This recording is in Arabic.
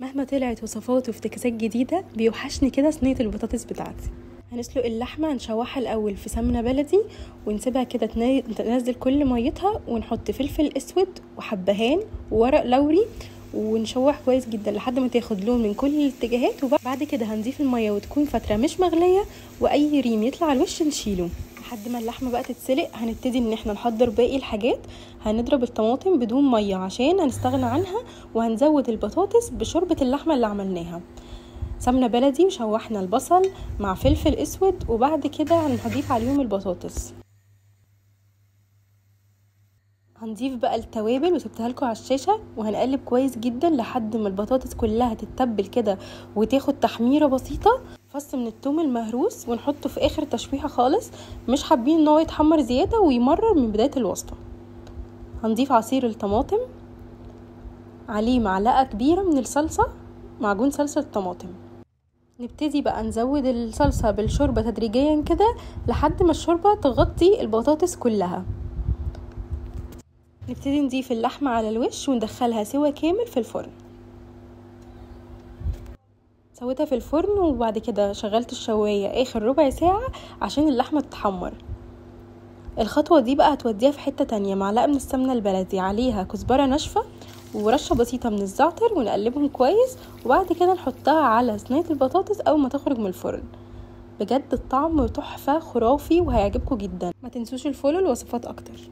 مهما طلعت وصفات وافتكاسات جديدة بيوحشني كده صينية البطاطس بتاعتي. هنسلق اللحمة، هنشوحها الأول في سمنة بلدي ونسيبها كده تنزل كل ميتها، ونحط فلفل اسود وحبهان وورق لوري ونشوح كويس جدا لحد ما تاخد لون من كل الاتجاهات. وبعد كده هنضيف المية وتكون فترة مش مغلية، واي ريم يطلع على الوش نشيله. لحد ما اللحمه بقى تتسلق هنبتدي ان احنا نحضر باقي الحاجات. هنضرب الطماطم بدون ميه عشان هنستغنى عنها، وهنزود البطاطس بشوربه اللحمه اللي عملناها. سمنه بلدي وشوحنا البصل مع فلفل اسود، وبعد كده هنضيف عليهم البطاطس. هنضيف بقى التوابل وسبتها لكم على الشاشه، وهنقلب كويس جدا لحد ما البطاطس كلها تتبل كده وتاخد تحميره بسيطه. فص من الثوم المهروس ونحطه في اخر تشويحه خالص، مش حابين ان هو يتحمر زياده ويمرر من بدايه الوصفه. هنضيف عصير الطماطم عليه معلقه كبيره من الصلصه، معجون صلصه الطماطم. نبتدي بقى نزود الصلصه بالشوربه تدريجيا كده لحد ما الشوربه تغطي البطاطس كلها. نبتدي نضيف اللحمه على الوش وندخلها سوا كامل في الفرن. سويتها في الفرن وبعد كده شغلت الشوايه اخر ربع ساعه عشان اللحمه تتحمر. الخطوه دي بقى هتوديها في حته تانية. معلقه من السمنه البلدي عليها كزبره ناشفه ورشه بسيطه من الزعتر، ونقلبهم كويس، وبعد كده نحطها على صينيه البطاطس اول ما تخرج من الفرن. بجد الطعم تحفه خرافي وهيعجبكم جدا. ما تنسوش الفولو لوصفات اكتر.